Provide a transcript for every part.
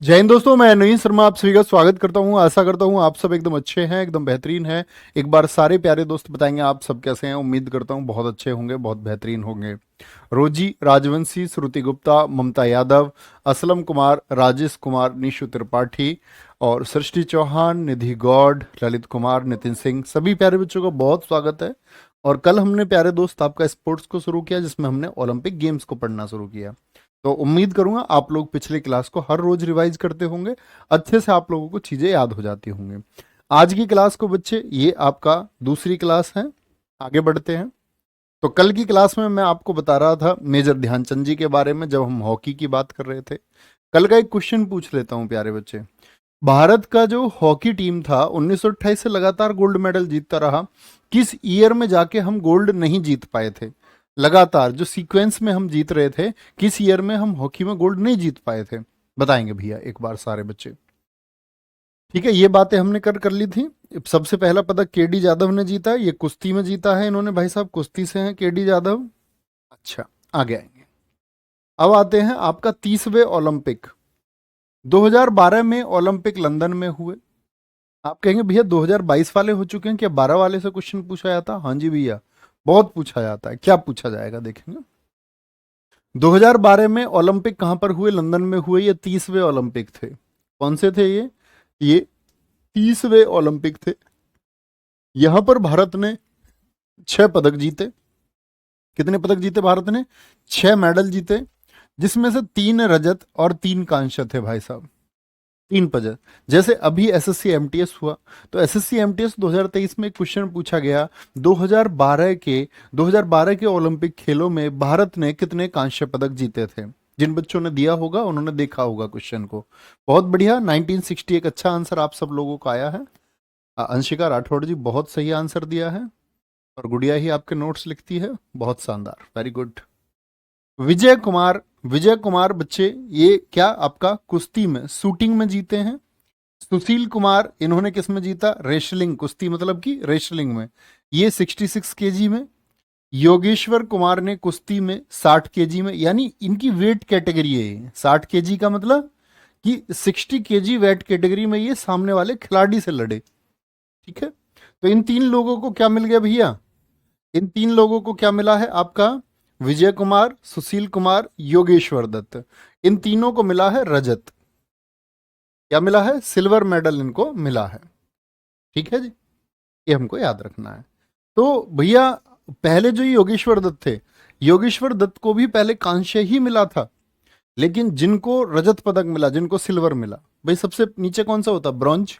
जय हिंद दोस्तों, मैं नवीन शर्मा आप सभी का स्वागत करता हूं। आशा करता हूं आप सब एकदम अच्छे हैं, एकदम बेहतरीन हैं। एक बार सारे प्यारे दोस्त बताएंगे आप सब कैसे हैं। उम्मीद करता हूं बहुत अच्छे होंगे, बहुत बेहतरीन होंगे। रोजी राजवंशी, श्रुति गुप्ता, ममता यादव, असलम कुमार, राजेश कुमार, निशु त्रिपाठी और सृष्टि चौहान, निधि गौड, ललित कुमार, नितिन सिंह, सभी प्यारे बच्चों का बहुत स्वागत है। और कल हमने प्यारे दोस्त आपका स्पोर्ट्स को शुरू किया, जिसमें हमने ओलंपिक गेम्स को पढ़ना शुरू किया। तो उम्मीद करूंगा आप लोग पिछले क्लास को हर रोज रिवाइज करते होंगे, अच्छे से आप लोगों को चीजें याद हो जाती होंगी। आज की क्लास को बच्चे, ये आपका दूसरी क्लास है। आगे बढ़ते हैं। तो कल की क्लास में मैं आपको बता रहा था मेजर ध्यानचंद जी के बारे में, जब हम हॉकी की बात कर रहे थे। कल का एक क्वेश्चन पूछ लेता हूं प्यारे बच्चे। भारत का जो हॉकी टीम था 1928 से लगातार गोल्ड मेडल जीतता रहा। किस ईयर में जाके हम गोल्ड नहीं जीत पाए थे? लगातार जो सीक्वेंस में हम जीत रहे थे, किस ईयर में हम हॉकी में गोल्ड नहीं जीत पाए थे? बताएंगे भैया एक बार सारे बच्चे। ठीक है, ये बातें हमने कर कर ली थी। सबसे पहला पदक केडी जाधव ने जीता है, ये कुश्ती में जीता है इन्होंने, भाई साहब कुश्ती से हैं केडी जाधव। अच्छा, आगे आएंगे। अब आते हैं आपका 30वें ओलंपिक। 2012 में ओलंपिक लंदन में हुए। आप कहेंगे भैया 2022 वाले हो चुके हैं, क्या 12 वाले से क्वेश्चन पूछा जाता? हाँ जी भैया, बहुत पूछा जाता है। क्या पूछा जाएगा देखेंगे। 2012 में ओलंपिक कहां पर हुए? लंदन में हुए। ये 30वें ओलंपिक थे। कौन से थे ये 30वें ओलंपिक थे। यहां पर भारत ने 6 पदक जीते। कितने पदक जीते भारत ने? 6 मेडल जीते, जिसमें से 3 रजत और 3 कांस्य थे भाई साहब। 3 पदक। जैसे अभी एसएससी एमटीएस हुआ, तो एसएससी एमटीएस 2023 में एक क्वेश्चन पूछा गया, 2012 के ओलंपिक खेलों में भारत ने कितने कांस्य पदक जीते थे? जिन बच्चों ने दिया होगा उन्होंने देखा होगा क्वेश्चन को। बहुत बढ़िया, 1960 एक अच्छा आंसर आप सब लोगों का आया है। अंशिका राठौड़ जी बहुत सही आंसर दिया है, और गुड़िया ही आपके नोट्स लिखती है। बहुत शानदार, वेरी गुड। विजय कुमार, विजय कुमार बच्चे ये क्या आपका कुश्ती में, शूटिंग में जीते हैं। सुशील कुमार, इन्होंने किस में जीता? रेसलिंग, कुश्ती मतलब कि रेसलिंग में, ये 66 केजी में। योगेश्वर कुमार ने कुश्ती में 60 केजी में, यानी इनकी वेट कैटेगरी है ये। 60 केजी का मतलब कि 60 केजी वेट कैटेगरी में ये सामने वाले खिलाड़ी से लड़े। ठीक है, तो इन 3 लोगों को क्या मिल गया भैया? इन 3 लोगों को क्या मिला है आपका? विजय कुमार, सुशील कुमार, योगेश्वर दत्त, इन तीनों को मिला है रजत। क्या मिला है? सिल्वर मेडल इनको मिला है। ठीक है जी, ये हमको याद रखना है। तो भैया पहले जो योगेश्वर दत्त थे, योगेश्वर दत्त को भी पहले कांस्य ही मिला था, लेकिन जिनको रजत पदक मिला, जिनको सिल्वर मिला, भाई सबसे नीचे कौन सा होता? ब्रॉन्ज,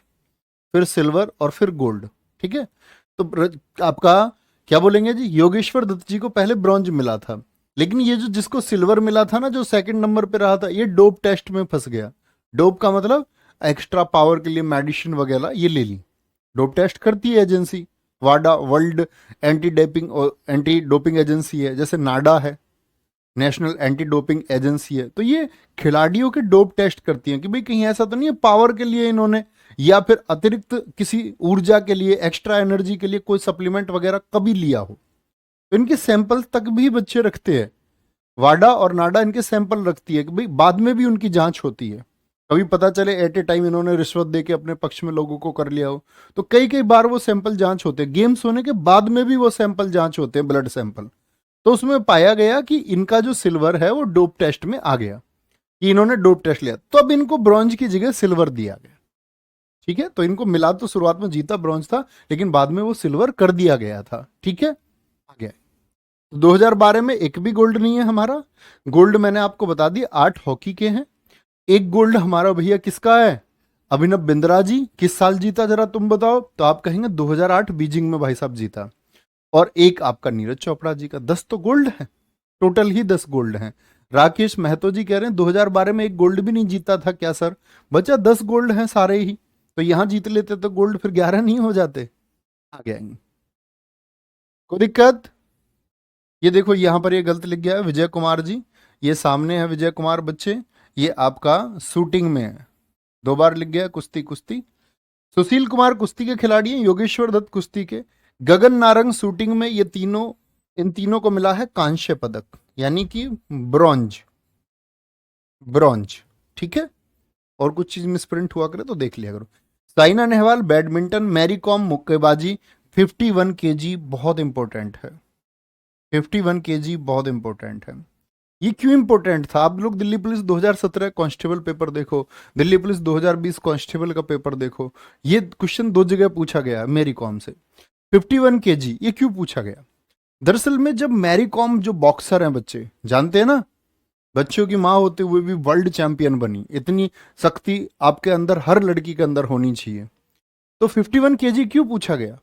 फिर सिल्वर और फिर गोल्ड। ठीक है, तो आपका क्या बोलेंगे जी? योगेश्वर दत्त जी को पहले ब्रॉन्ज मिला था, लेकिन ये जो जिसको सिल्वर मिला था ना, जो सेकंड नंबर पे रहा था, ये डोप टेस्ट में फंस गया। डोप का मतलब एक्स्ट्रा पावर के लिए मेडिसिन वगैरह ये ले ली। डोप टेस्ट करती है एजेंसी, वाडा, वर्ल्ड एंटी डोपिंग एजेंसी है, जैसे नाडा है, नेशनल एंटी डोपिंग एजेंसी है। तो ये खिलाड़ियों के डोप टेस्ट करती है कि भाई कहीं ऐसा तो नहीं है पावर के लिए इन्होंने, या फिर अतिरिक्त किसी ऊर्जा के लिए, एक्स्ट्रा एनर्जी के लिए कोई सप्लीमेंट वगैरह कभी लिया हो। तो इनके सैंपल तक भी बच्चे रखते हैं। वाडा और नाडा इनके सैंपल रखती है कि भाई बाद में भी उनकी जांच होती है। कभी पता चले एट ए टाइम इन्होंने रिश्वत दे के अपने पक्ष में लोगों को कर लिया हो, तो कई कई बार वो सैंपल जांच होते हैं। गेम्स होने के बाद में भी वो सैंपल जांच होते हैं, ब्लड सैंपल। तो उसमें पाया गया कि इनका जो सिल्वर है वो डोप टेस्ट में आ गया, कि इन्होंने डोप टेस्ट लिया, तो अब इनको ब्रॉन्ज की जगह सिल्वर दिया गया। ठीक है, तो इनको मिला तो शुरुआत में जीता ब्रॉन्ज था, लेकिन बाद में वो सिल्वर कर दिया गया था। ठीक है, आ गया। 2012 में एक भी गोल्ड नहीं है हमारा। गोल्ड मैंने आपको बता दिया 8 हॉकी के हैं। एक गोल्ड हमारा भैया किसका है? अभिनव बिंद्रा जी। किस साल जीता जरा तुम बताओ? तो आप कहेंगे 2008 बीजिंग में भाई साहब जीता। और एक आपका नीरज चोपड़ा जी का। 10 तो गोल्ड है, टोटल ही 10 गोल्ड हैं। राकेश महतो जी कह रहे हैं 2012 में एक गोल्ड भी नहीं जीता था क्या सर? बच्चा 10 गोल्ड हैं सारे ही, तो यहां जीत लेते तो गोल्ड फिर 11 नहीं हो जाते? आगे आएंगे, कोई दिक्कत? ये देखो यहां पर ये गलत लिख गया है विजय कुमार जी, ये सामने है विजय कुमार बच्चे, ये आपका शूटिंग में है। 2 बार लिख गया कुश्ती कुश्ती। सुशील कुमार कुश्ती के खिलाड़ी हैं, योगेश्वर दत्त कुश्ती के। गगन नारंग शूटिंग में, ये तीनों, इन तीनों को मिला है कांस्य पदक, यानी कि ब्रॉन्ज, ब्रॉन्ज। ठीक है, और कुछ चीज मिस प्रिंट हुआ करे तो देख लिया करो। साइना नेहवाल बैडमिंटन, मैरी कॉम मुक्केबाजी, 51 केजी बहुत इंपॉर्टेंट है। 51 केजी बहुत इंपॉर्टेंट है। ये क्यों इंपॉर्टेंट था? आप लोग दिल्ली पुलिस 2017 कांस्टेबल पेपर देखो, दिल्ली पुलिस 2020 कांस्टेबल का पेपर देखो, ये क्वेश्चन दो जगह पूछा गया मैरी कॉम से। 51 केजी ये क्यों पूछा गया? दरअसल में जब मैरी कॉम जो बॉक्सर हैं, बच्चे जानते हैं ना, बच्चों की माँ होते हुए भी वर्ल्ड चैंपियन बनी, इतनी शक्ति आपके अंदर हर लड़की के अंदर होनी चाहिए। तो 51 केजी क्यों पूछा गया?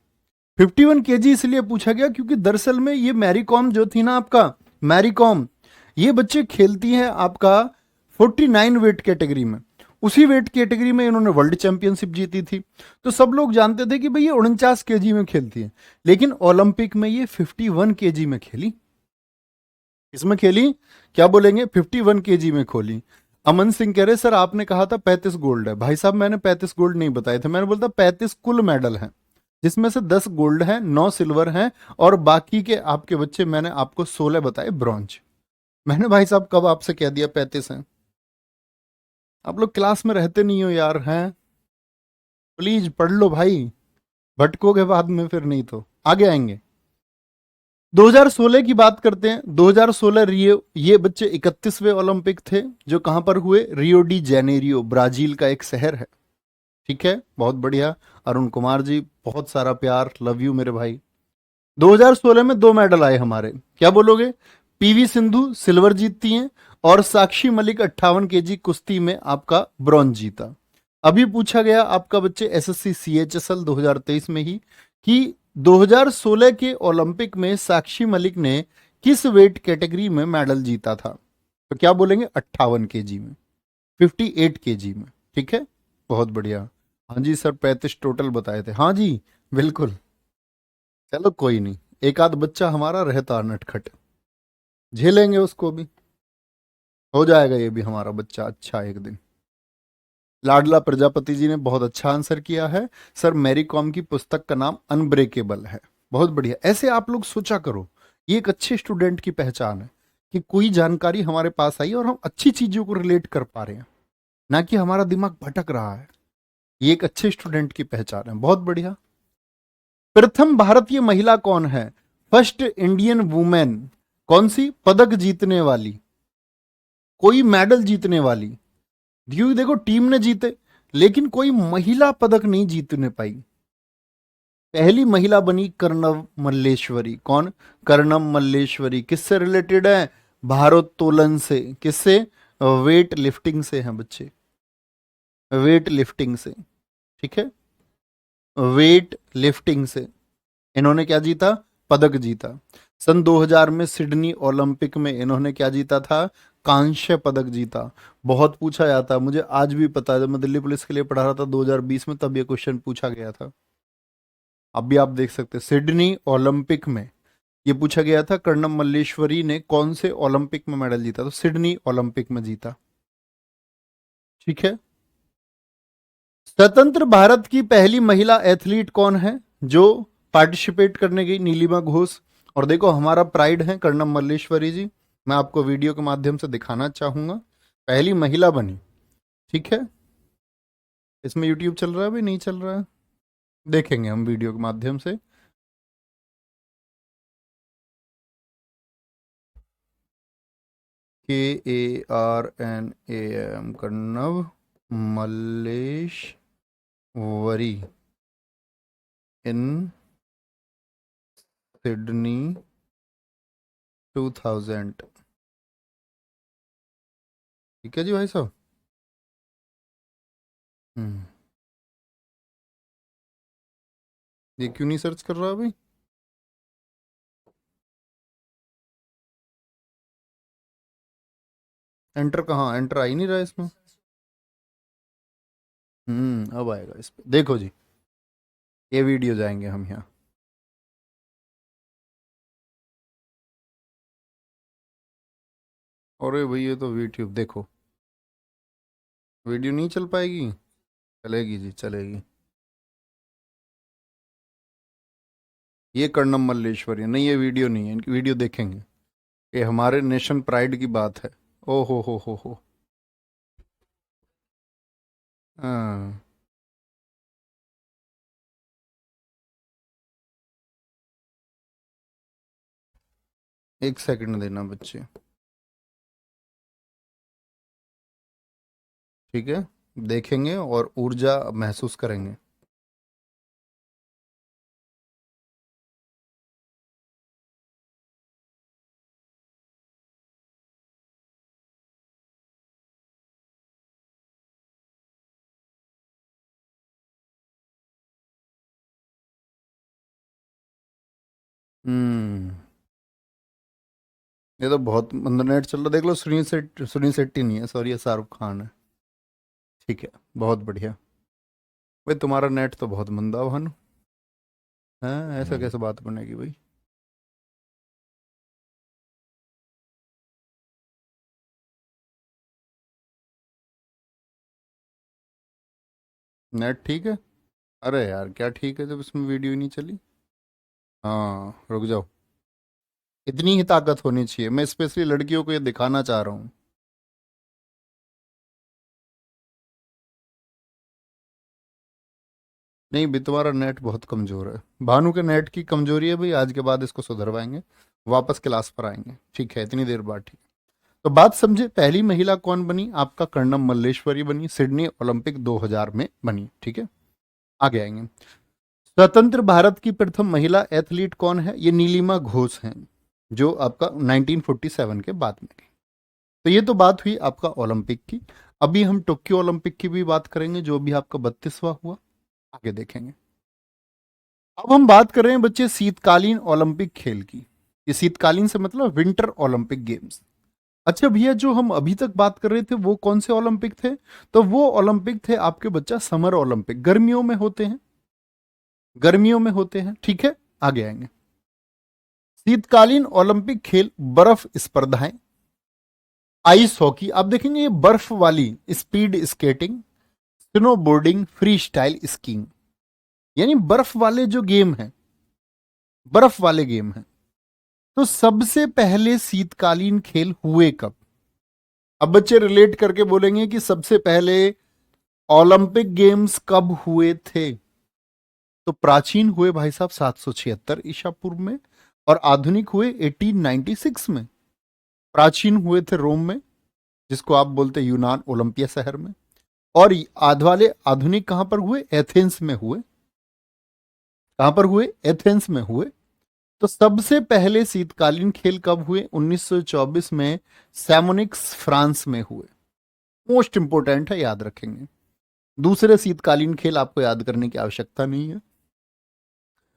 51 केजी इसलिए पूछा गया क्योंकि दरअसल में ये मैरी कॉम जो थी ना, आपका मैरी कॉम, ये बच्चे खेलती हैं आपका 49 वेट कैटेगरी में। उसी वेट कैटेगरी में इन्होंने वर्ल्ड चैंपियनशिप जीती थी। तो सब लोग जानते थे कि भाई ये 49 केजी में खेलती है, लेकिन ओलंपिक में ये 51 केजी में खेली। इसमें खेली, क्या बोलेंगे, 51 केजी में खोली। अमन सिंह कह रहे सर आपने कहा था 35 गोल्ड है। भाई साहब मैंने 35 गोल्ड नहीं बताए थे, मैंने बोलता 35 कुल मेडल हैं, जिसमें से 10 गोल्ड हैं, 9 सिल्वर हैं, और बाकी के आपके बच्चे मैंने आपको 16 बताए ब्रॉन्ज। मैंने भाई साहब कब आपसे कह दिया 35 हैं? आप लोग क्लास में रहते नहीं हो यार, हैं? प्लीज पढ़ लो भाई, भटकोगे बाद में फिर, नहीं तो आगे आएंगे। 2016 की बात करते हैं। 2016 रियो, ये बच्चे 31वें ओलंपिक थे जो कहां पर हुए, रियो डी जेनेरियो, ब्राजील का एक शहर है। ठीक है, बहुत बढ़िया। अरुण कुमार जी बहुत सारा प्यार, लव यू मेरे भाई। 2016 में 2 मेडल आए हमारे, क्या बोलोगे? पीवी सिंधु सिल्वर जीतती हैं, और साक्षी मलिक 58 केजी कुश्ती में आपका ब्रॉन्ज जीता। अभी पूछा गया आपका बच्चे एसएससी सीएचएसएल 2023 में ही कि 2016 के ओलंपिक में साक्षी मलिक ने किस वेट कैटेगरी में मेडल जीता था? तो क्या बोलेंगे? 58 केजी में, 58 केजी में। ठीक है, बहुत बढ़िया। हाँ जी सर 35 टोटल बताए थे, हाँ जी बिल्कुल। चलो कोई नहीं, एक आध बच्चा हमारा रहता नटखट, झेलेंगे उसको भी, हो जाएगा ये भी हमारा बच्चा अच्छा एक दिन। लाडला प्रजापति जी ने बहुत अच्छा आंसर किया है। सर मैरी कॉम की पुस्तक का नाम अनब्रेकेबल है। बहुत बढ़िया, ऐसे आप लोग सोचा करो, ये एक अच्छे स्टूडेंट की पहचान है कि कोई जानकारी हमारे पास आई और हम अच्छी चीजों को रिलेट कर पा रहे हैं, ना कि हमारा दिमाग भटक रहा है। ये एक अच्छे स्टूडेंट की पहचान है, बहुत बढ़िया। प्रथम भारतीय महिला कौन है? फर्स्ट इंडियन वुमेन, कौन सी? पदक जीतने वाली, कोई मेडल जीतने वाली। देखो टीम ने जीते, लेकिन कोई महिला पदक नहीं जीतने पाई। पहली महिला बनी कर्णव मल्लेश्वरी। कौन? कर्णम मल्लेश्वरी। किससे रिलेटेड है? भारोत्तोलन से। किससे? वेट लिफ्टिंग से हैं बच्चे, वेट लिफ्टिंग से। ठीक है, वेट लिफ्टिंग से इन्होंने क्या जीता? पदक जीता। सन 2000 में सिडनी ओलंपिक में इन्होंने क्या जीता था? कांस्य पदक जीता। बहुत पूछा जाता है, मुझे आज भी पता है, जब मैं दिल्ली पुलिस के लिए पढ़ा रहा था 2020 में, तब ये क्वेश्चन पूछा गया था। अब भी आप देख सकते हैं सिडनी ओलंपिक में ये पूछा गया था, कर्णम मल्लेश्वरी ने कौन से ओलंपिक में मेडल जीता? तो सिडनी ओलंपिक में जीता। ठीक है, स्वतंत्र भारत की पहली महिला एथलीट कौन है जो पार्टिसिपेट करने गई? नीलिमा घोष। और देखो हमारा प्राइड है कर्णम मल्लेश्वरी जी, मैं आपको वीडियो के माध्यम से दिखाना चाहूंगा, पहली महिला बनी। ठीक है, इसमें यूट्यूब चल रहा है भी नहीं चल रहा है, देखेंगे हम वीडियो के माध्यम से। KARNAM, Karnav Malleswari in Sydney 2000। ठीक है जी भाई साहब। हम्म, ये क्यों नहीं सर्च कर रहा अभी? एंटर कहाँ, एंटर आ ही नहीं रहा है इसमें। अब आएगा इस पे, देखो जी, ये वीडियो जाएंगे हम यहाँ। अरे भाई ये तो यूट्यूब देखो, वीडियो नहीं चल पाएगी? चलेगी जी चलेगी। ये कर्णम मल्लेश्वरी नहीं, ये वीडियो नहीं है, इनकी वीडियो देखेंगे। ये हमारे नेशन प्राइड की बात है। ओ हो हो। हाँ, एक सेकंड देना बच्चे। ठीक है, देखेंगे और ऊर्जा महसूस करेंगे। हम्म। ये तो बहुत मंद नेट चल रहा, देख लो। सुनील शेट्टी नहीं है, सॉरी, ये शाहरुख खान है। ठीक है, बहुत बढ़िया। भाई तुम्हारा नेट तो बहुत मंदा भानु। है, ऐसा कैसे बात बनेगी भाई। नेट ठीक है। अरे यार क्या ठीक है जब इसमें वीडियो ही नहीं चली। हाँ, रुक जाओ। इतनी ही ताकत होनी चाहिए, मैं स्पेशली लड़कियों को ये दिखाना चाह रहा हूँ। नहीं भी, तुम्हारा नेट बहुत कमजोर है। भानु के नेट की कमजोरी है भाई, आज के बाद इसको सुधरवाएंगे। वापस क्लास पर आएंगे, ठीक है, इतनी देर बाद। ठीक। तो बात समझे, पहली महिला कौन बनी? आपका कर्णम मल्लेश्वरी बनी, सिडनी ओलंपिक 2000 में बनी। ठीक है, आगे आएंगे। स्वतंत्र भारत की प्रथम महिला एथलीट कौन है? ये नीलिमा घोष हैं, जो आपका 1947 के बाद में गई। तो ये तो बात हुई आपका ओलंपिक की। अभी हम टोक्यो ओलंपिक की भी बात करेंगे, जो भी आपका 32वां हुआ। आगे देखेंगे। अब हम बात कर रहे हैं बच्चे शीतकालीन ओलंपिक खेल की। ये शीतकालीन से मतलब विंटर ओलंपिक गेम्स। अच्छा भैया, जो हम अभी तक बात कर रहे थे वो कौन से ओलंपिक थे? तो वो ओलंपिक थे आपके बच्चा समर ओलंपिक, गर्मियों में होते हैं। गर्मियों में होते हैं, ठीक है। आगे आएंगे। शीतकालीन ओलंपिक खेल, बर्फ स्पर्धाएं, आइस हॉकी, आप देखेंगे ये बर्फ वाली, speed skating, snowboarding, free style skiing, यानी बर्फ वाले जो गेम हैं, बर्फ वाले गेम हैं। तो सबसे पहले शीतकालीन खेल हुए कब? अब बच्चे रिलेट करके बोलेंगे कि सबसे पहले ओलंपिक गेम्स कब हुए थे? तो प्राचीन हुए भाई साहब 776 ईसा पूर्व में, और आधुनिक हुए 1896 में। प्राचीन हुए थे रोम में, जिसको आप बोलते यूनान, ओलंपिया शहर में। और आध वाले आधुनिक कहां पर हुए? एथेंस में हुए। कहां पर हुए? एथेंस में हुए। तो सबसे पहले शीतकालीन खेल कब हुए? 1924 में सैमोनिक्स फ्रांस में हुए। मोस्ट इंपोर्टेंट है, याद रखेंगे। दूसरे शीतकालीन खेल आपको याद करने की आवश्यकता नहीं है।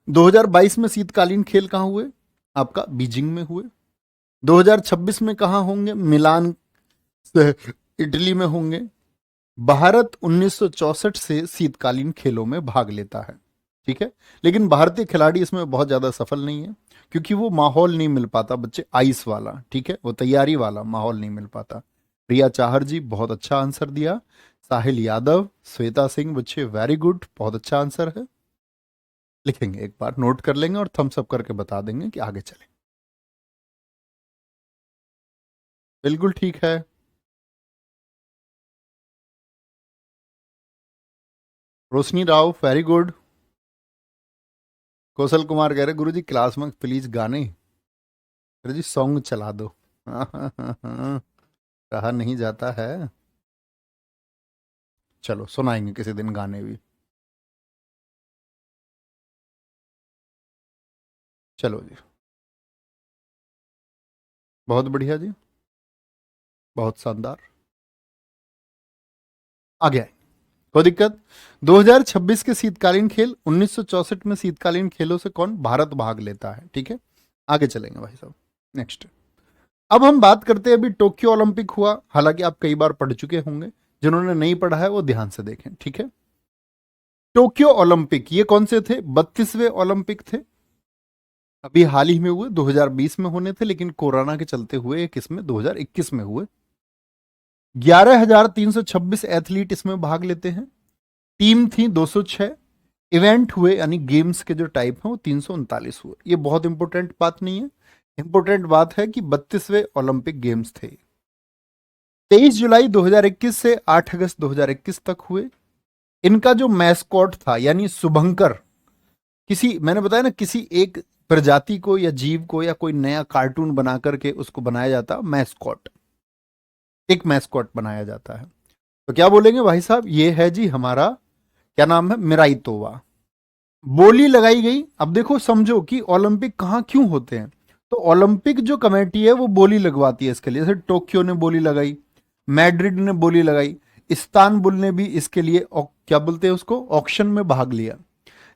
2022 में शीतकालीन खेल कहां हुए? आपका बीजिंग में हुए। 2026 में कहां होंगे? मिलान, इटली में होंगे। भारत 1964 से शीतकालीन खेलों में भाग लेता है, ठीक है। लेकिन भारतीय खिलाड़ी इसमें बहुत ज्यादा सफल नहीं है, क्योंकि वो माहौल नहीं मिल पाता बच्चे, आइस वाला, ठीक है, वो तैयारी वाला माहौल नहीं मिल पाता। प्रिया चाहर जी बहुत अच्छा आंसर दिया। साहिल यादव, श्वेता सिंह बच्चे वेरी गुड, बहुत अच्छा आंसर है। लिखेंगे, एक बार नोट कर लेंगे और थम्स अप करके बता देंगे कि आगे चले। बिल्कुल ठीक है। रोशनी राव वेरी गुड। कौशल कुमार कह रहे गुरुजी क्लास में प्लीज गाने, गुरुजी सॉन्ग चला दो। कहा नहीं जाता है। चलो सुनाएंगे किसी दिन गाने भी। चलो जी, बहुत बढ़िया जी, बहुत शानदार। आगे आए, कोई दिक्कत? 2026 के शीतकालीन खेल, 1964 में शीतकालीन खेलों से कौन भारत भाग लेता है, ठीक है। आगे चलेंगे भाई साहब, नेक्स्ट। अब हम बात करते हैं, अभी टोक्यो ओलंपिक हुआ, हालांकि आप कई बार पढ़ चुके होंगे, जिन्होंने नहीं पढ़ा है वो ध्यान से देखें, ठीक है। टोक्यो ओलंपिक ये कौन से थे? 32वें ओलंपिक थे। अभी हाल ही में हुए, 2020 में होने थे, लेकिन कोरोना के चलते हुए किसमें, 2021 में हुए। 11,326 एथलीट इसमें भाग लेते हैं। टीम थी 206। इवेंट हुए, यानी गेम्स के जो टाइप हैं वो 339 हुए। ये बहुत इंपॉर्टेंट बात नहीं है, इंपॉर्टेंट बात है कि 32वें ओलंपिक गेम्स थे। 23 जुलाई 2021 से 8 अगस्त 2021 तक हुए। इनका जो मैस्कॉट था यानी शुभंकर, किसी मैंने बताया ना किसी एक प्रजाति को या जीव को या कोई नया कार्टून बना करके उसको बनाया जाता मैस्कॉट, एक मैस्कॉट बनाया जाता है। तो क्या बोलेंगे भाई साहब, ये है जी हमारा क्या नाम है, मिराई तोवा। बोली लगाई गई। अब देखो समझो कि ओलंपिक कहाँ क्यों होते हैं। तो ओलंपिक जो कमेटी है वो बोली लगवाती है इसके लिए। जैसे टोक्यो ने बोली लगाई, मैड्रिड ने बोली लगाई, इस्तानबुल ने भी इसके लिए क्या बोलते हैं उसको, ऑक्शन में भाग लिया।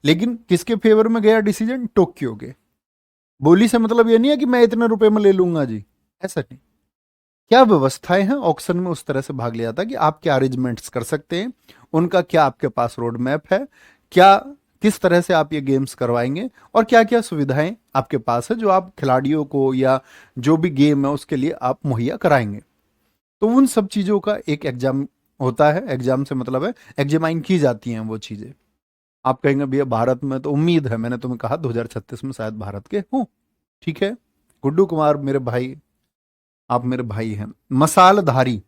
लेकिन किसके फेवर में गया डिसीजन, टोक्यो के। बोली से मतलब ये नहीं है कि मैं इतने रुपए में ले लूंगा जी, ऐसा नहीं। क्या व्यवस्थाएं हैं ऑक्शन में, उस तरह से भाग लिया था कि आप क्या अरेंजमेंट्स कर सकते हैं, उनका क्या आपके पास रोड मैप है, क्या किस तरह से आप ये गेम्स करवाएंगे, और क्या क्या सुविधाएं आपके पास है जो आप खिलाड़ियों को या जो भी गेम है उसके लिए आप मुहैया कराएंगे। तो उन सब चीज़ों का एक एग्जाम होता है। एग्जाम से मतलब है एग्जामाइन की जाती हैं वो चीज़ें। आप कहेंगे भैया भारत में, तो उम्मीद है, मैंने तुम्हें कहा 2036 में शायद भारत के हों। ठीक है, गुड्डू कुमार मेरे भाई, आप मेरे भाई हैं। मसालधारी,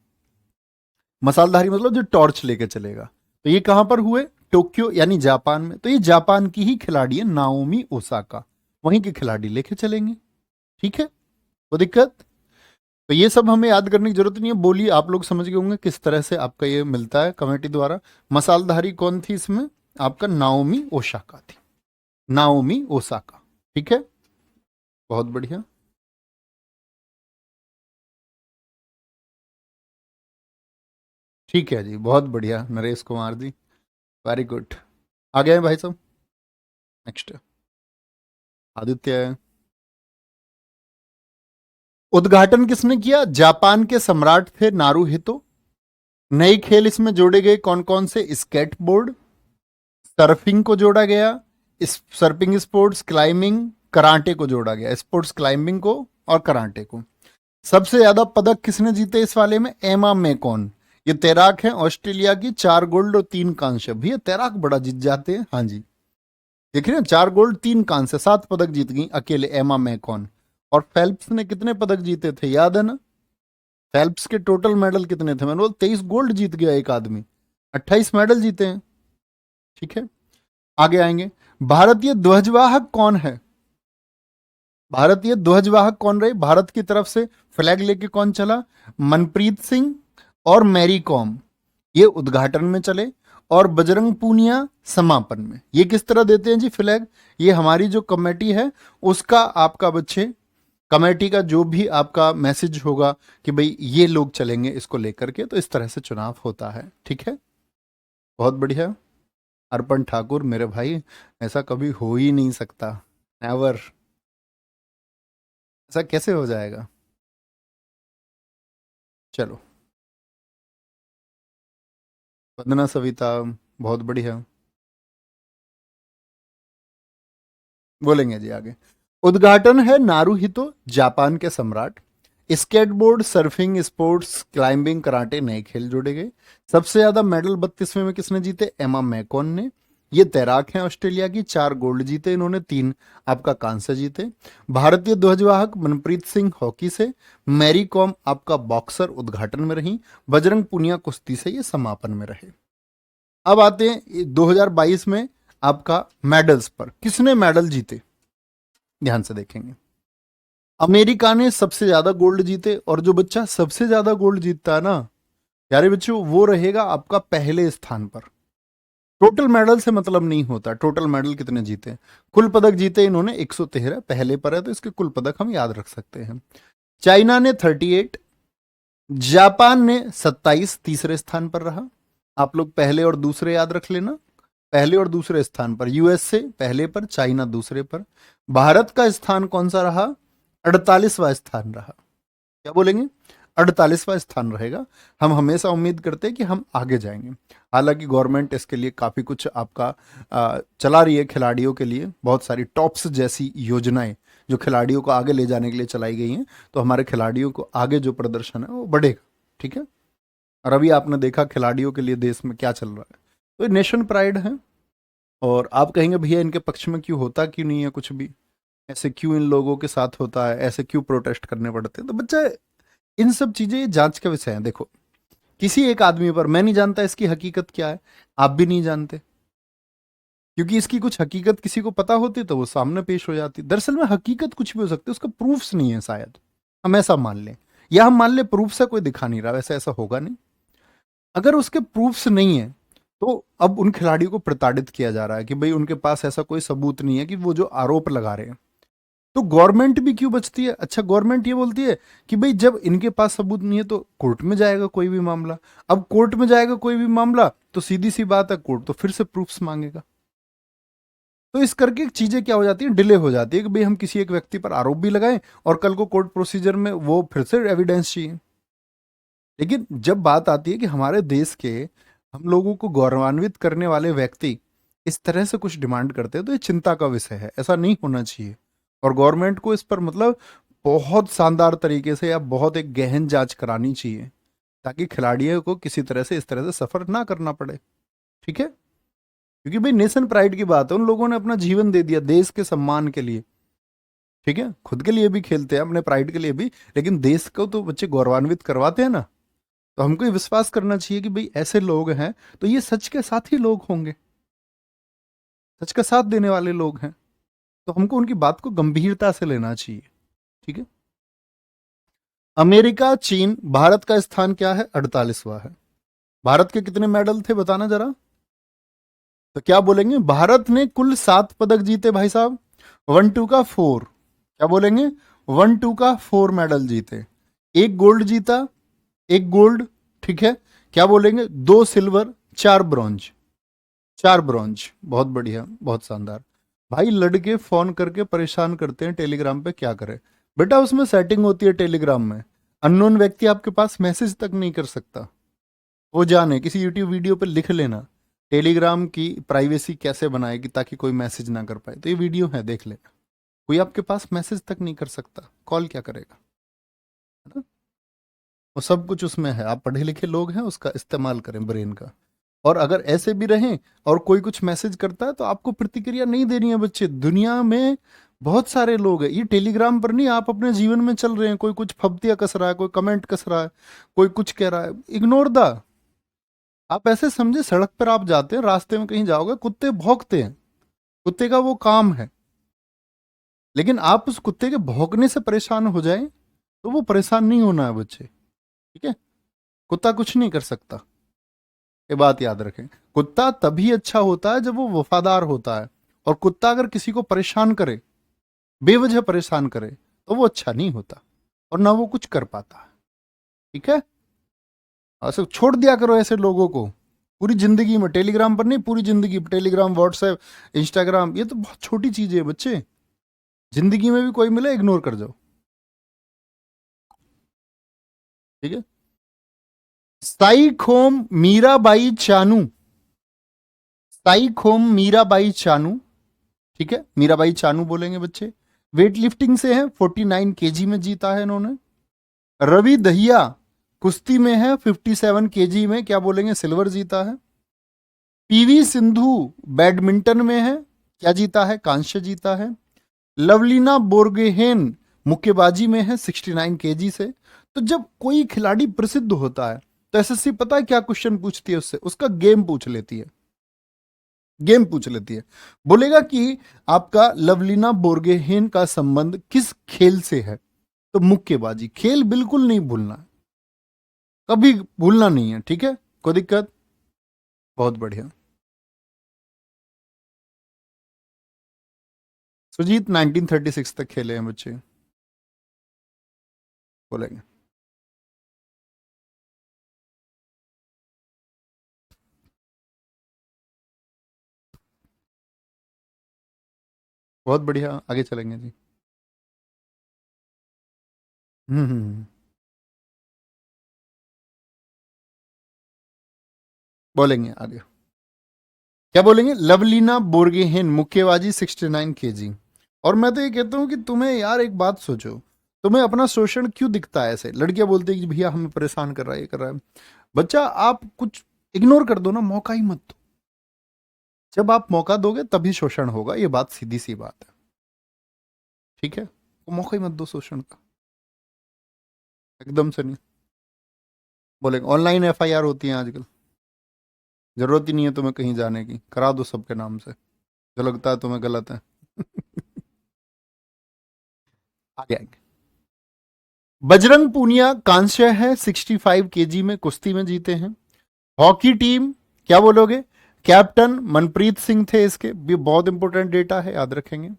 मसालधारी मतलब जो टॉर्च लेके चलेगा। तो ये कहां पर हुए, टोक्यो यानी जापान में। तो ये जापान की ही खिलाड़ी है नाओमी ओसाका, वहीं के खिलाड़ी लेके चलेंगे। ठीक है, वो दिक्कत। तो ये सब हमें याद करने की जरूरत नहीं है। बोली आप लोग समझ गए होंगे किस तरह से आपका ये मिलता है कमेटी द्वारा। मसालधारी कौन थी इसमें, आपका नाओमी ओसाका थी, नाओमी ओसाका। ठीक है, बहुत बढ़िया। ठीक है जी, बहुत बढ़िया नरेश कुमार जी, वेरी गुड। आ गए हैं भाई साहब, नेक्स्ट आदित्य। उद्घाटन किसने किया, जापान के सम्राट थे नारुहितो। नए खेल इसमें जोड़े गए कौन कौन से, स्केटबोर्ड, सर्फिंग को जोड़ा गया, इस सर्फिंग स्पोर्ट्स, क्लाइंबिंग, कराटे को जोड़ा गया, स्पोर्ट्स क्लाइंबिंग को और कराटे को। सबसे ज्यादा पदक किसने जीते इस वाले में, एमा मैकॉन। ये तैराक है ऑस्ट्रेलिया की, 4 गोल्ड और 3 कांस्य। भैया तैराक बड़ा जीत जाते हैं, हाँ जी। देखिए ना, 4 गोल्ड 3 कांस्य, 7 पदक जीत गई अकेले एमा मैकॉन। और फेल्प्स ने कितने पदक जीते थे याद है ना, फेल्प्स के टोटल मेडल कितने थे, मैंने बोला 23 गोल्ड जीत गया एक आदमी, 28 मेडल जीते हैं। ठीक है, आगे आएंगे। भारतीय ध्वजवाहक कौन है, भारतीय ध्वजवाहक कौन रहे, भारत की तरफ से फ्लैग लेके कौन चला, मनप्रीत सिंह और मैरी कॉम, ये उद्घाटन में चले। और बजरंग पूनिया समापन में। ये किस तरह देते हैं जी फ्लैग, ये हमारी जो कमेटी है उसका, आपका बच्चे कमेटी का जो भी आपका मैसेज होगा कि भाई ये लोग चलेंगे इसको लेकर के, तो इस तरह से चुनाव होता है। ठीक है, बहुत बढ़िया। अर्पण ठाकुर मेरे भाई, ऐसा कभी हो ही नहीं सकता, नेवर, ऐसा कैसे हो जाएगा। चलो, वंदना सविता, बहुत बढ़िया, बोलेंगे जी आगे। उद्घाटन है नारुहितो, जापान के सम्राट। Skateboard, surfing, sports, climbing, karate नए खेल जोड़े गए। सबसे ज्यादा मेडल 32वें में किसने जीते, एमा मैकॉन ने। ये तैराक हैं ऑस्ट्रेलिया की, 4 गोल्ड जीते इन्होंने, 3 आपका कांस्य जीते। भारतीय ध्वजवाहक मनप्रीत सिंह हॉकी से, मैरी कॉम आपका बॉक्सर उद्घाटन में रही, बजरंग पुनिया कुश्ती से ये समापन में रहे। अब आते हैं 2022 में आपका मेडल्स पर, किसने मेडल जीते, ध्यान से देखेंगे। अमेरिका ने सबसे ज्यादा गोल्ड जीते, और जो बच्चा सबसे ज्यादा गोल्ड जीतता है ना प्यारे बच्चों, वो रहेगा आपका पहले स्थान पर। टोटल मेडल से मतलब नहीं होता, टोटल मेडल कितने जीते, कुल पदक जीते इन्होंने 113, पहले पर है तो इसके कुल पदक हम याद रख सकते हैं। चाइना ने 38, जापान ने 27 तीसरे स्थान पर रहा। आप लोग पहले और दूसरे याद रख लेना, पहले और दूसरे स्थान पर, यूएसए पहले पर, चाइना दूसरे पर। भारत का स्थान कौन सा रहा, 48वां स्थान रहा। क्या बोलेंगे, 48वां स्थान रहेगा। हम हमेशा उम्मीद करते हैं कि हम आगे जाएंगे। हालांकि गवर्नमेंट इसके लिए काफ़ी कुछ आपका चला रही है, खिलाड़ियों के लिए बहुत सारी टॉप्स जैसी योजनाएं जो खिलाड़ियों को आगे ले जाने के लिए चलाई गई हैं। तो हमारे खिलाड़ियों को आगे जो प्रदर्शन है वो बढ़ेगा। ठीक है, और अभी आपने देखा खिलाड़ियों के लिए देश में क्या चल रहा है, तो नेशन प्राइड है। और आप कहेंगे भैया इनके पक्ष में क्यों होता क्यों नहीं है कुछ भी, ऐसे क्यों इन लोगों के साथ होता है, ऐसे क्यों प्रोटेस्ट करने पड़ते हैं, तो बच्चा इन सब चीजें ये जांच का विषय है। देखो किसी एक आदमी पर। मैं नहीं जानता इसकी हकीकत क्या है, आप भी नहीं जानते, क्योंकि इसकी कुछ हकीकत किसी को पता होती तो वो सामने पेश हो जाती। दरअसल में हकीकत कुछ भी हो सकती है, उसका प्रूफ्स नहीं है शायद, हम ऐसा मान लें, या हम मान लें प्रूफ से कोई दिखा नहीं रहा, वैसे ऐसा होगा नहीं। अगर उसके प्रूफ्स नहीं है तो अब उन खिलाड़ियों को प्रताड़ित किया जा रहा है कि भाई उनके पास ऐसा कोई सबूत नहीं है कि वो जो आरोप लगा रहे हैं। तो गवर्नमेंट भी क्यों बचती है? अच्छा, गवर्नमेंट ये बोलती है कि भाई जब इनके पास सबूत नहीं है तो कोर्ट में जाएगा कोई भी मामला। अब कोर्ट में जाएगा कोई भी मामला तो सीधी सी बात है, कोर्ट तो फिर से प्रूफ्स मांगेगा। तो इस करके चीजें क्या हो जाती है, डिले हो जाती है कि भाई हम किसी एक व्यक्ति पर आरोप भी लगाएं और कल को कोर्ट प्रोसीजर में वो फिर से एविडेंस चाहिए। लेकिन जब बात आती है कि हमारे देश के हम लोगों को गौरवान्वित करने वाले व्यक्ति इस तरह से कुछ डिमांड करते हैं तो ये चिंता का विषय है, ऐसा नहीं होना चाहिए। और गवर्नमेंट को इस पर मतलब बहुत शानदार तरीके से या बहुत एक गहन जांच करानी चाहिए, ताकि खिलाड़ियों को किसी तरह से इस तरह से सफर ना करना पड़े। ठीक है, क्योंकि भाई नेशन प्राइड की बात है, उन लोगों ने अपना जीवन दे दिया देश के सम्मान के लिए। ठीक है, खुद के लिए भी खेलते हैं, अपने प्राइड के लिए भी, लेकिन देश को तो बच्चे गौरवान्वित करवाते हैं ना। तो हमको ये विश्वास करना चाहिए कि भाई ऐसे लोग हैं तो ये सच के साथ ही लोग होंगे, सच का साथ देने वाले लोग हैं, तो हमको उनकी बात को गंभीरता से लेना चाहिए। ठीक है, अमेरिका चीन भारत का स्थान क्या है? 48वां है। भारत के कितने मेडल थे बताना जरा? तो क्या बोलेंगे? भारत ने कुल 7 पदक जीते भाई साहब, 1 2 का 4। क्या बोलेंगे? 1 2 का 4 मेडल जीते, एक गोल्ड जीता, एक गोल्ड। ठीक है, क्या बोलेंगे? 2 सिल्वर, 4 ब्रॉन्ज। 4 ब्रॉन्ज, बहुत बढ़िया, बहुत शानदार। भाई लड़के फोन करके परेशान करते हैं टेलीग्राम पे, क्या करें? बेटा उसमें सेटिंग होती है टेलीग्राम में, अननोन व्यक्ति आपके पास मैसेज तक नहीं कर सकता। वो जाने किसी यूट्यूब वीडियो पे लिख लेना टेलीग्राम की प्राइवेसी कैसे बनाएगी ताकि कोई मैसेज ना कर पाए, तो ये वीडियो है, देख लेना। कोई आपके पास मैसेज तक नहीं कर सकता, कॉल क्या करेगा, है ना? वो सब कुछ उसमें है, आप पढ़े लिखे लोग हैं, उसका इस्तेमाल करें ब्रेन का। और अगर ऐसे भी रहें और कोई कुछ मैसेज करता है तो आपको प्रतिक्रिया नहीं देनी है बच्चे। दुनिया में बहुत सारे लोग हैं, ये टेलीग्राम पर नहीं, आप अपने जीवन में चल रहे हैं, कोई कुछ फब्तियां कस रहा है, कोई कमेंट कस रहा है, कोई कुछ कह रहा है, इग्नोर द। आप ऐसे समझे सड़क पर आप जाते हैं, रास्ते में कहीं जाओगे, कुत्ते भौंकते हैं, कुत्ते का वो काम है। लेकिन आप उस कुत्ते के भौंकने से परेशान हो जाएं तो वो परेशान नहीं होना है बच्चे। ठीक है, कुत्ता कुछ नहीं कर सकता, ये बात याद रखें। कुत्ता तभी अच्छा होता है जब वो वफादार होता है, और कुत्ता अगर किसी को परेशान करे, बेवजह परेशान करे, तो वो अच्छा नहीं होता और ना वो कुछ कर पाता। ठीक है, ऐसे छोड़ दिया करो ऐसे लोगों को पूरी जिंदगी में। टेलीग्राम पर नहीं, पूरी जिंदगी टेलीग्राम, व्हाट्सएप, इंस्टाग्राम, ये तो बहुत छोटी चीज है बच्चे, जिंदगी में भी कोई मिले इग्नोर कर जाओ। ठीक है, साईखोम मीराबाई चानू, साईखोम मीराबाई चानू। ठीक है, मीराबाई चानू बोलेंगे बच्चे। वेट लिफ्टिंग से है, 49 kg में जीता है इन्होंने। रवि दहिया कुश्ती में है, 57 kg में, क्या बोलेंगे? सिल्वर जीता है। पीवी सिंधु बैडमिंटन में है, क्या जीता है? कांस्य जीता है। लवलीना बोर्गेहेन मुक्केबाजी में है, 69 kg से। तो जब कोई खिलाड़ी प्रसिद्ध होता है तो एसएससी पता है क्या क्वेश्चन पूछती है उससे? उसका गेम पूछ लेती है, गेम पूछ लेती है। बोलेगा कि आपका लवलीना बोर्गेहेन का संबंध किस खेल से है? तो मुक्केबाजी। खेल बिल्कुल नहीं भूलना है, कभी भूलना नहीं है। ठीक है, कोई दिक्कत? बहुत बढ़िया। सुजीत 1936 तक खेले हैं बच्चे, बोलेंगे। बहुत बढ़िया, आगे चलेंगे जी। हम्म। बोलेंगे आगे। क्या बोलेंगे? लवलीना बोर्गेहेन मुक्केबाजी 69 kg। और मैं तो ये कहता हूं कि तुम्हें यार एक बात सोचो, तुम्हें अपना शोषण क्यों दिखता है? ऐसे लड़कियां बोलती है कि भैया हमें परेशान कर रहा है, ये कर रहा है। बच्चा आप कुछ इग्नोर कर दो ना, मौका ही मत दो। जब आप मौका दोगे तभी शोषण होगा, ये बात सीधी सी बात है। ठीक है, तो मौका ही मत दो शोषण का, एकदम से नहीं। बोलेंगे ऑनलाइन एफआईआर होती है आजकल, जरूरत ही नहीं है तुम्हें कहीं जाने की, करा दो सबके नाम से, जो लगता है तुम्हें गलत है। आगे आगे। बजरंग पूनिया कांस्य है 65 केजी में, कुश्ती में जीते हैं। हॉकी टीम क्या बोलोगे? कैप्टन मनप्रीत सिंह थे, इसके भी बहुत इंपॉर्टेंट डेटा है, याद रखेंगे।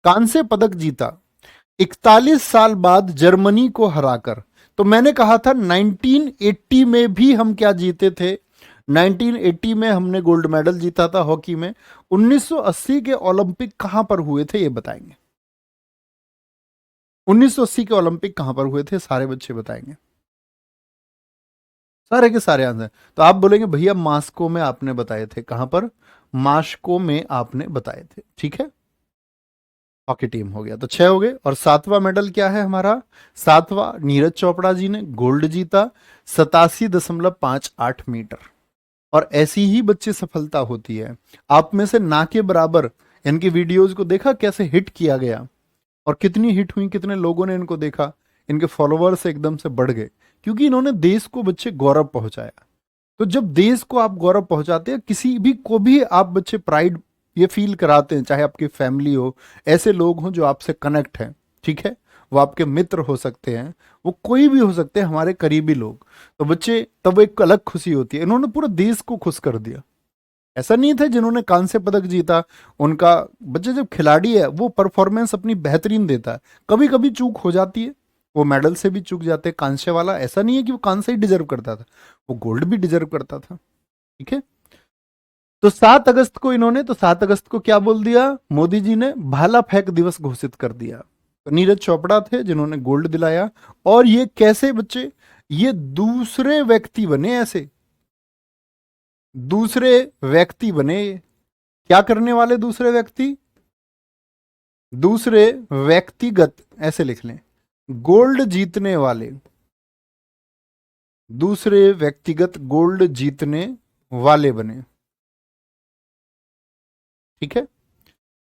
कांस्य पदक जीता 41 साल बाद जर्मनी को हराकर। तो मैंने कहा था 1980 में भी हम क्या जीते थे, 1980 में हमने गोल्ड मेडल जीता था हॉकी में। 1980 के ओलंपिक कहां पर हुए थे ये बताएंगे, 1980 के ओलंपिक कहां पर हुए थे, सारे बच्चे बताएंगे, सारे के सारे आंसर। तो आप बोलेंगे भैया मास्को में आपने बताए थे, कहां पर? मास्को में आपने बताए थे, ठीक है। हॉकी टीम हो गया, तो 6 हो गए। और 7वां मेडल क्या है हमारा? 7वां नीरज चोपड़ा जी ने गोल्ड जीता, 87.58 मीटर। और ऐसी ही बच्चे सफलता होती है। आप में से ना के बराबर इनकी वीडियोस को देखा कैसे हिट किया गया, और कितनी हिट हुई, कितने लोगों ने इनको देखा, इनके फॉलोअर्स एकदम से बढ़ गए, क्योंकि इन्होंने देश को बच्चे गौरव पहुंचाया। तो जब देश को आप गौरव पहुंचाते हैं, किसी भी को भी आप बच्चे प्राइड ये फील कराते हैं, चाहे आपकी फैमिली हो, ऐसे लोग हों जो आपसे कनेक्ट हैं, ठीक है, वो आपके मित्र हो सकते हैं, वो कोई भी हो सकते हैं, हमारे करीबी लोग, तो बच्चे तब एक अलग खुशी होती है। इन्होंने पूरे देश को खुश कर दिया। ऐसा नहीं था जिन्होंने कांस्य पदक जीता उनका, बच्चे जब खिलाड़ी है वो परफॉर्मेंस अपनी बेहतरीन देता है, कभी कभी चूक हो जाती है, वो मेडल से भी चूक जाते हैं। कांस्य वाला ऐसा नहीं है कि वो कांस्य ही डिजर्व करता था, वो गोल्ड भी डिजर्व करता था, ठीक है। तो 7 अगस्त को इन्होंने, तो 7 अगस्त को क्या बोल दिया मोदी जी ने? भाला फेंक दिवस घोषित कर दिया। तो नीरज चोपड़ा थे जिन्होंने गोल्ड दिलाया। और ये कैसे बच्चे, ये दूसरे व्यक्ति बने, ऐसे दूसरे व्यक्ति बने। क्या करने वाले दूसरे व्यक्ति? दूसरे व्यक्तिगत, ऐसे लिख लें, गोल्ड जीतने वाले, दूसरे व्यक्तिगत गोल्ड जीतने वाले बने, ठीक है।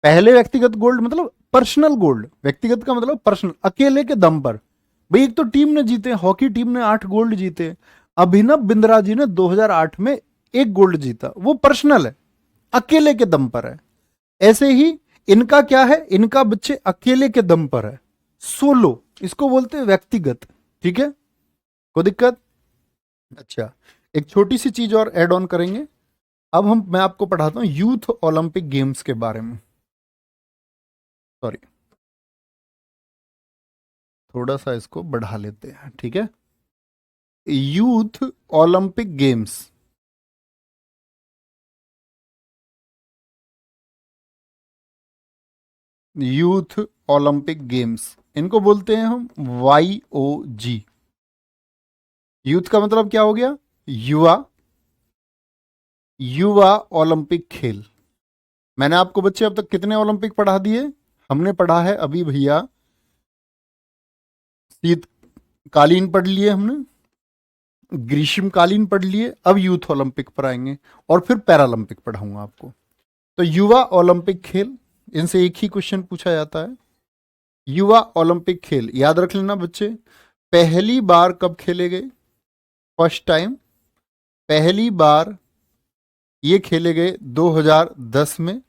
पहले व्यक्तिगत गोल्ड मतलब पर्सनल गोल्ड, व्यक्तिगत का मतलब पर्सनल, अकेले के दम पर। भाई एक तो टीम ने जीते, हॉकी टीम ने 8 गोल्ड जीते, अभिनव बिंद्रा जी ने 2008 में 1 गोल्ड जीता, वो पर्सनल है, अकेले के दम पर है। ऐसे ही इनका क्या है, इनका बच्चे अकेले के दम पर है, सोलो, इसको बोलते हैं व्यक्तिगत, ठीक है। कोई दिक्कत? अच्छा, एक छोटी सी चीज और ऐड ऑन करेंगे। अब मैं आपको पढ़ाता हूं यूथ ओलंपिक गेम्स के बारे में। सॉरी, थोड़ा सा इसको बढ़ा लेते हैं, ठीक है। Youth Olympic games, youth Olympic games, इनको बोलते हैं हम YOG। यूथ का मतलब क्या हो गया? युवा, युवा ओलंपिक खेल। मैंने आपको बच्चे अब तक कितने ओलंपिक पढ़ा दिए? हमने पढ़ा है अभी भैया, शीतकालीन पढ़ लिए हमने, ग्रीष्मकालीन पढ़ लिए, अब यूथ ओलंपिक पर आएंगे, और फिर पैरालंपिक पढ़ाऊंगा आपको। तो युवा ओलंपिक खेल, इनसे एक ही क्वेश्चन पूछा जाता है। युवा ओलंपिक खेल याद रख लेना बच्चे, पहली बार कब खेले गए? फर्स्ट टाइम पहली बार ये खेले गए 2010 में,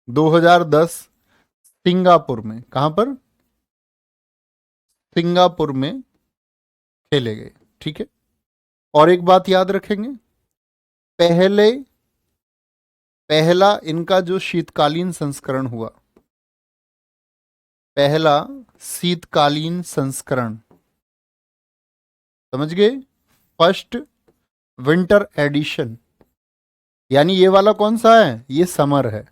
2010 सिंगापुर में। कहां पर? सिंगापुर में खेले गए, ठीक है। और एक बात याद रखेंगे, पहले पहला इनका जो शीतकालीन संस्करण हुआ, पहला शीतकालीन संस्करण, समझ गए, फर्स्ट विंटर एडिशन, यानी ये वाला कौन सा है? ये समर है,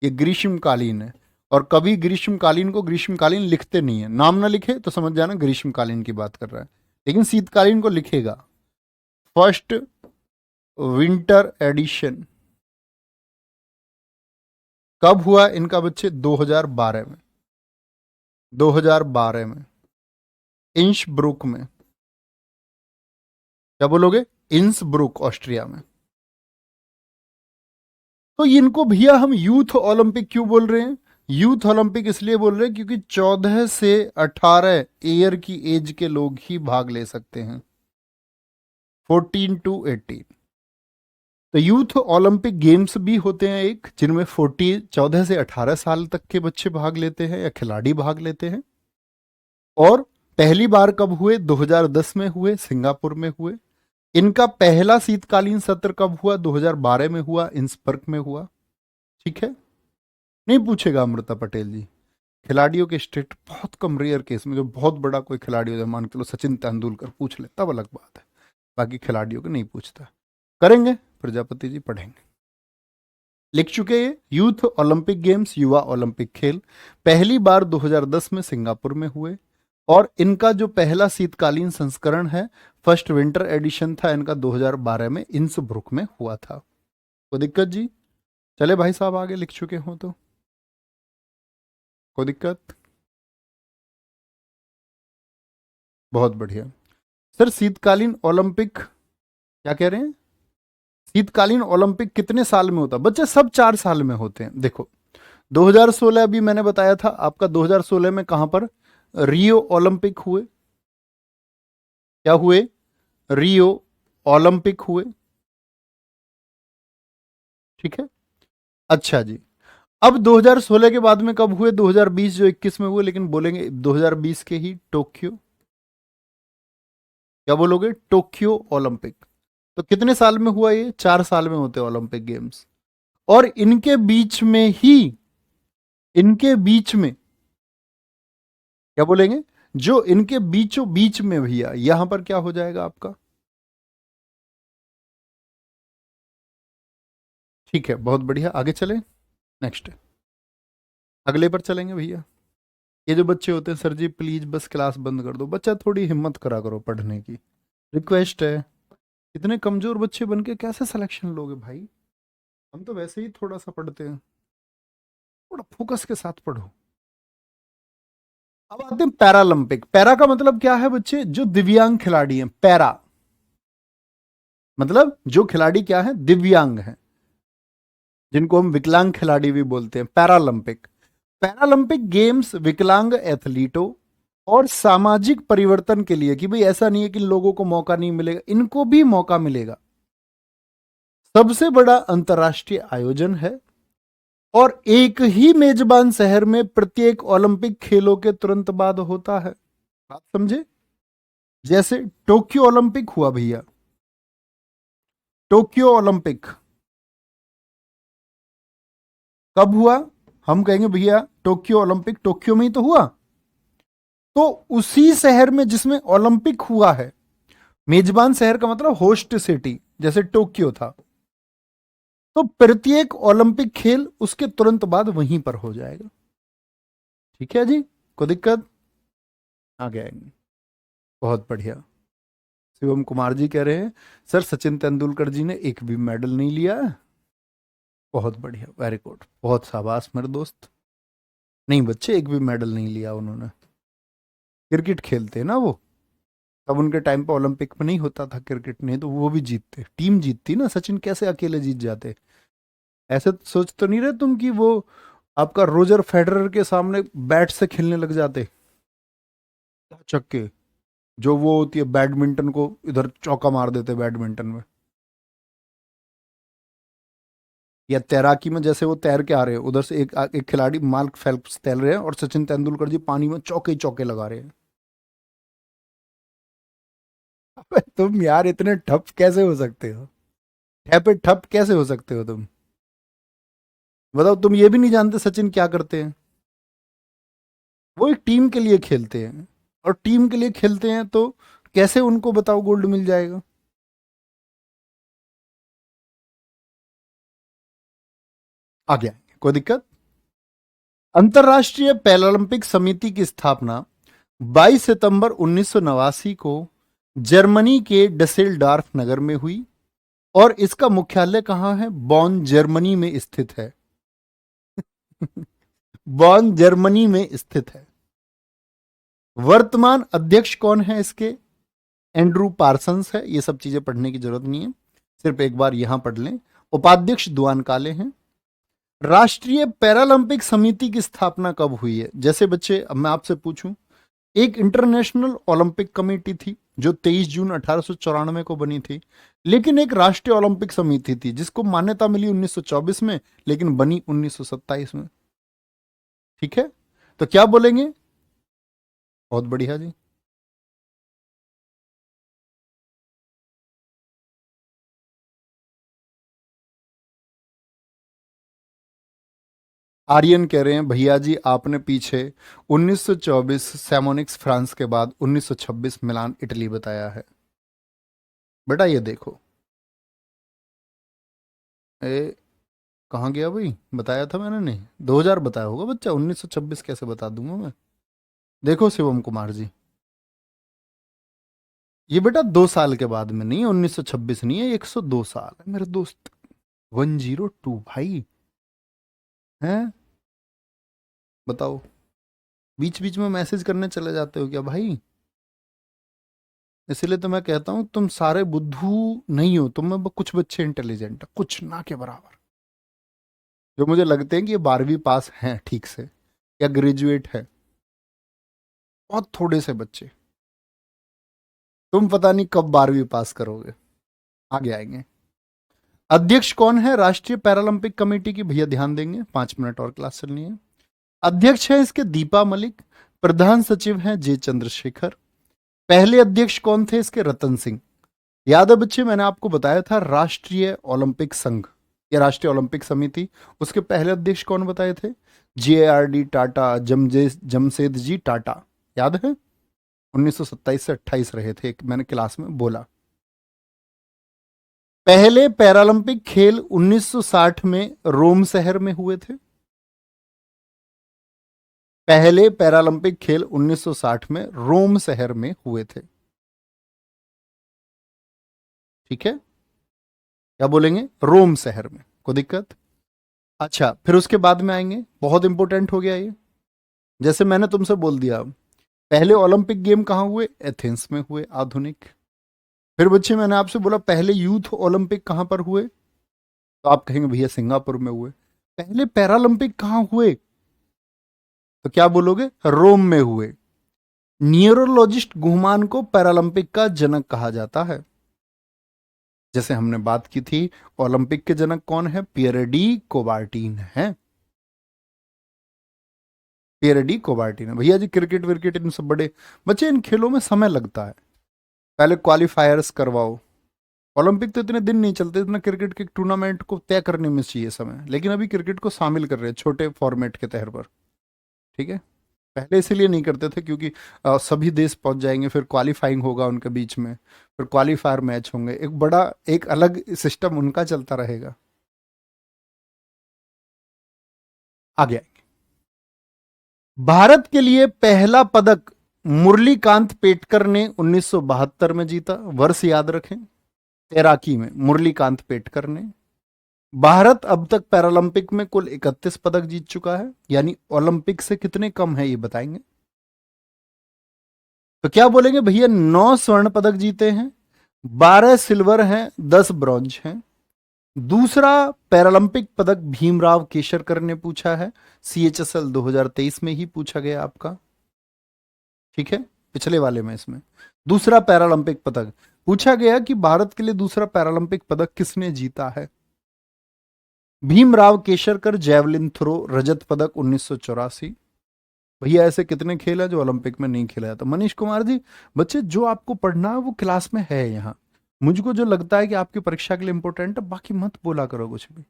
ये ग्रीष्मकालीन है। और कभी ग्रीष्मकालीन को ग्रीष्मकालीन लिखते नहीं है, नाम ना लिखे तो समझ जाना ग्रीष्मकालीन की बात कर रहा है, लेकिन शीतकालीन को लिखेगा। फर्स्ट विंटर एडिशन कब हुआ इनका बच्चे? 2012 में, 2012 में इंसब्रुक में। क्या बोलोगे? इंसब्रुक ऑस्ट्रिया में। तो इनको भैया हम यूथ ओलंपिक क्यों बोल रहे हैं? यूथ ओलंपिक इसलिए बोल रहे हैं क्योंकि 14 से 18 ईयर की एज के लोग ही भाग ले सकते हैं। 14 to 18। तो यूथ ओलंपिक गेम्स भी होते हैं एक, जिनमें 14 से 18 साल तक के बच्चे भाग लेते हैं या खिलाड़ी भाग लेते हैं। और पहली बार कब हुए? 2010 में हुए, सिंगापुर में हुए। इनका पहला शीतकालीन सत्र कब हुआ? 2012 में हुआ, इंसबर्ग में हुआ। ठीक है, नहीं पूछेगा अमृता पटेल जी। खिलाड़ियों के स्टेट बहुत कम, रेयर केस में जो बहुत बड़ा कोई खिलाड़ी हो जाए, मान के लो सचिन तेंदुलकर पूछ ले तब अलग बात है, बाकी खिलाड़ियों को नहीं पूछता। करेंगे प्रजापति जी, पढ़ेंगे। लिख चुके हैं, यूथ ओलंपिक गेम्स, युवा ओलंपिक खेल पहली बार 2010 में सिंगापुर में हुए। और इनका जो पहला शीतकालीन संस्करण है, फर्स्ट विंटर एडिशन था इनका, 2012 में इंसब्रुक में हुआ था। कोई दिक्कत जी? चले भाई साहब आगे, लिख चुके हो तो कोई दिक्कत? बहुत बढ़िया। सर शीतकालीन ओलंपिक क्या कह रहे हैं? शीतकालीन ओलंपिक कितने साल में होता? बच्चे सब 4 साल में होते हैं। देखो 2016 अभी मैंने बताया था आपका, 2016 में कहां पर? रियो ओलंपिक हुए। क्या हुए? रियो ओलंपिक हुए। ठीक है, अच्छा जी। अब 2016 के बाद में कब हुए? 2020 जो 21 में हुए, लेकिन बोलेंगे 2020 के ही टोक्यो। क्या बोलोगे? Tokyo Olympic. तो कितने साल में हुआ ये? 4 साल में होते ओलंपिक गेम्स। और इनके बीच में ही, इनके बीच में क्या बोलेंगे, जो इनके बीचों बीच में भैया, यहां पर क्या हो जाएगा आपका? ठीक है, बहुत बढ़िया, आगे चले। नेक्स्ट, अगले पर चलेंगे भैया। ये जो बच्चे होते हैं, सर जी प्लीज बस क्लास बंद कर दो, बच्चा थोड़ी हिम्मत करा करो पढ़ने की, रिक्वेस्ट है। इतने कमजोर बच्चे बन के कैसे सिलेक्शन लोगे भाई? हम तो वैसे ही थोड़ा सा पढ़ते हैं, थोड़ा फोकस के साथ पढ़ो। अब आते हैं पैरालंपिक। पैरा का मतलब क्या है बच्चे? जो दिव्यांग खिलाड़ी हैं। पैरा मतलब जो खिलाड़ी क्या है? दिव्यांग हैं, जिनको हम विकलांग खिलाड़ी भी बोलते हैं। पैरालंपिक, पैरालंपिक गेम्स विकलांग एथलीटों और सामाजिक परिवर्तन के लिए, कि भाई ऐसा नहीं है कि लोगों को मौका नहीं मिलेगा, इनको भी मौका मिलेगा, सबसे बड़ा अंतर्राष्ट्रीय आयोजन है। और एक ही मेजबान शहर में प्रत्येक ओलंपिक खेलों के तुरंत बाद होता है। बात समझे? जैसे टोक्यो ओलंपिक हुआ भैया, टोक्यो ओलंपिक कब हुआ? हम कहेंगे भैया टोक्यो ओलंपिक टोक्यो में ही तो हुआ। तो उसी शहर में जिसमें ओलंपिक हुआ है, मेजबान शहर का मतलब होस्ट सिटी, जैसे टोक्यो था, तो प्रत्येक ओलंपिक खेल उसके तुरंत बाद वहीं पर हो जाएगा। ठीक है जी, कोई दिक्कत? आगे आएंगे, बहुत बढ़िया। शिवम कुमार जी कह रहे हैं सर सचिन तेंदुलकर जी ने एक भी मेडल नहीं लिया है। बहुत बढ़िया, वेरी गुड, बहुत शाबाश मेरे दोस्त। नहीं बच्चे, एक भी मेडल नहीं लिया उन्होंने। क्रिकेट खेलते हैं ना वो, तब उनके टाइम पे ओलंपिक में नहीं होता था क्रिकेट, नहीं तो वो भी जीतते, टीम जीतती ना। सचिन कैसे अकेले जीत जाते? ऐसे तो सोच तो नहीं रहे तुम कि वो आपका रोजर फेडरर के सामने बैट से खेलने लग जाते चक्के, जो वो होती है बैडमिंटन को इधर चौका मार देते बैडमिंटन में। या तैराकी में जैसे वो तैर के आ रहे हैं, उधर से एक खिलाड़ी मार्क फेल्प्स तैर रहे हैं और सचिन तेंदुलकर जी पानी में चौके ही चौके लगा रहे हैं। अबे तुम यार इतने ठप कैसे हो सकते हो? ठपे ठप कैसे हो सकते हो तुम? बताओ, तुम ये भी नहीं जानते सचिन क्या करते हैं? वो एक टीम के लिए खेलते हैं, और टीम के लिए खेलते हैं तो कैसे उनको बताओ गोल्ड मिल जाएगा? आगे आएंगे, कोई दिक्कत? अंतरराष्ट्रीय पैरालंपिक समिति की स्थापना 22 सितंबर 1989 को जर्मनी के डसेल्डॉर्फ नगर में हुई। और इसका मुख्यालय कहां है? बॉन जर्मनी में स्थित है। बॉन जर्मनी में स्थित है। वर्तमान अध्यक्ष कौन है इसके? एंड्रू पार्सन्स है। ये सब चीजें पढ़ने की जरूरत नहीं है, सिर्फ एक बार यहां पढ़ लें। उपाध्यक्ष दुआन काले हैं। राष्ट्रीय पैरालंपिक समिति की स्थापना कब हुई है? जैसे बच्चे, अब मैं आपसे पूछूं एक इंटरनेशनल ओलंपिक कमेटी थी जो 23 जून 1894 को बनी थी, लेकिन एक राष्ट्रीय ओलंपिक समिति थी जिसको मान्यता मिली 1924 में, लेकिन बनी 1927 में। ठीक है, तो क्या बोलेंगे? बहुत बढ़िया जी। आर्यन कह रहे हैं भैया जी आपने पीछे 1924 सैमोनिक्स फ्रांस के बाद 1926 मिलान इटली बताया है। बेटा ये देखो, ए कहाँ गया भाई? बताया था मैंने नहीं, 2000 बताया होगा बच्चा, 1926 कैसे बता दूंगा मैं? देखो शिवम कुमार जी, ये बेटा 2 साल के बाद में नहीं है, 1926 नहीं है, 102 साल है मेरे दोस्त। 102 भाई। हैं? बताओ, बीच बीच में मैसेज करने चले जाते हो क्या भाई? इसलिए तो मैं कहता हूं तुम सारे बुद्धू नहीं हो, तुम में कुछ बच्चे इंटेलिजेंट है, कुछ ना के बराबर, जो मुझे लगते हैं कि ये 12वीं पास हैं ठीक से या ग्रेजुएट है, बहुत थोड़े से बच्चे। तुम पता नहीं कब 12वीं पास करोगे, आगे आएंगे। अध्यक्ष कौन है राष्ट्रीय पैरालंपिक कमेटी की? भैया ध्यान देंगे, 5 मिनट और क्लास चलनी है। अध्यक्ष है इसके दीपा मलिक, प्रधान सचिव हैं जे चंद्रशेखर, पहले अध्यक्ष कौन थे इसके? रतन सिंह। याद है बच्चे, मैंने आपको बताया था राष्ट्रीय ओलंपिक संघ या राष्ट्रीय ओलंपिक समिति, उसके पहले अध्यक्ष कौन बताए थे? JRD टाटा, जमशेद जी टाटा। याद है? 1927 से 28 रहे थे, मैंने क्लास में बोला। पहले पैरालंपिक खेल 1960 में रोम शहर में हुए थे। पहले पैरालंपिक खेल 1960 में रोम शहर में हुए थे। ठीक है, क्या बोलेंगे? रोम शहर में, कोई दिक्कत? अच्छा, फिर उसके बाद में आएंगे, बहुत इंपॉर्टेंट हो गया ये। जैसे मैंने तुमसे बोल दिया, पहले ओलंपिक गेम कहाँ हुए? एथेंस में हुए, आधुनिक। फिर बच्चे मैंने आपसे बोला पहले यूथ ओलंपिक कहाँ पर हुए, तो आप कहेंगे भैया सिंगापुर में हुए। पहले पैरालंपिक कहाँ हुए, तो क्या बोलोगे? रोम में हुए। न्यूरोलॉजिस्ट गुहमान को पैरालंपिक का जनक कहा जाता है। जैसे हमने बात की थी, ओलंपिक के जनक कौन है? पियर डी कोबार्टिन है। पियर डी कोबार्टिन है भैया जी। क्रिकेट विकेट इन सब बड़े बच्चे, इन खेलों में समय लगता है, पहले क्वालिफायर्स करवाओ। ओलंपिक तो इतने दिन नहीं चलते, इतना क्रिकेट के टूर्नामेंट को तय करने में चाहिए समय, लेकिन अभी क्रिकेट को शामिल कर रहे हैं छोटे फॉर्मेट के तहत पर। ठीक है, पहले इसीलिए नहीं करते थे क्योंकि सभी देश पहुंच जाएंगे, फिर क्वालिफाइंग होगा उनके बीच में, फिर क्वालिफायर मैच होंगे, एक बड़ा एक अलग सिस्टम उनका चलता रहेगा। आगे आएंगे। भारत के लिए पहला पदक मुरलीकांत पेटकर ने 1972 में जीता, वर्ष याद रखें। तैराकी में मुरलीकांत पेटकर ने। भारत अब तक पैरालंपिक में कुल 31 पदक जीत चुका है, यानी ओलंपिक से कितने कम है ये बताएंगे। तो क्या बोलेंगे भैया? 9 स्वर्ण पदक जीते हैं, 12 सिल्वर हैं, 10 ब्रॉन्ज हैं। दूसरा पैरालंपिक पदक भीमराव केशरकर ने पूछा है, CHSL 2023 में ही पूछा गया आपका। ठीक है, पिछले वाले में इसमें दूसरा पैरालंपिक पदक पूछा गया कि भारत के लिए दूसरा पैरालंपिक पदक किसने जीता है? भीमराव केशरकर जैवलिन थ्रो, रजत पदक 1984। भैया ऐसे कितने खेल है जो ओलंपिक में नहीं खेला जाता? मनीष कुमार जी, बच्चे जो आपको पढ़ना है वो क्लास में है यहाँ, मुझको जो लगता है कि आपकी परीक्षा के लिए इंपॉर्टेंट है, बाकी मत बोला करो कुछ भी।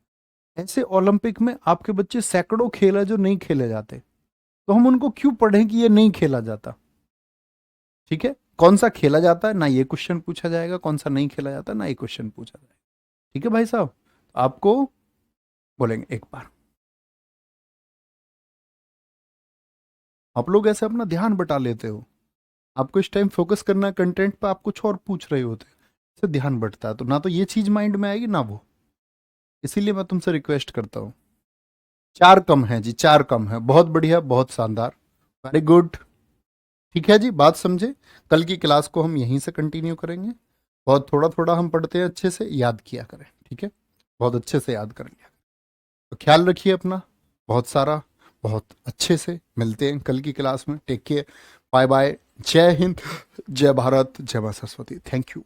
ऐसे ओलंपिक में आपके बच्चे सैकड़ों खेल है जो नहीं खेले जाते, तो हम उनको क्यों पढ़ें कि ये नहीं खेला जाता? ठीक है, कौन सा खेला जाता है ना ये क्वेश्चन पूछा जाएगा, कौन सा नहीं खेला जाता ना ये क्वेश्चन पूछा जाएगा। ठीक है भाई साहब, आपको बोलेंगे एक बार। आप लोग ऐसे अपना ध्यान बटा लेते हो, आपको इस टाइम फोकस करना है कंटेंट पर, आप कुछ और पूछ रहे होते, इससे ध्यान बटता है, तो ना तो ये चीज माइंड में आएगी ना वो। इसीलिए मैं तुमसे रिक्वेस्ट करता हूँ। 4 कम है जी, 4 कम है, बहुत बढ़िया, बहुत शानदार, वेरी गुड। ठीक है जी, बात समझे। कल की क्लास को हम यहीं से कंटिन्यू करेंगे, बहुत थोड़ा थोड़ा हम पढ़ते हैं, अच्छे से याद किया करें। ठीक है, बहुत अच्छे से याद कर लिया। तो ख्याल रखिए अपना बहुत सारा, बहुत अच्छे से। मिलते हैं कल की क्लास में, टेक केयर। Bye bye. जय हिंद, जय भारत, जय मां सरस्वती। Thank you.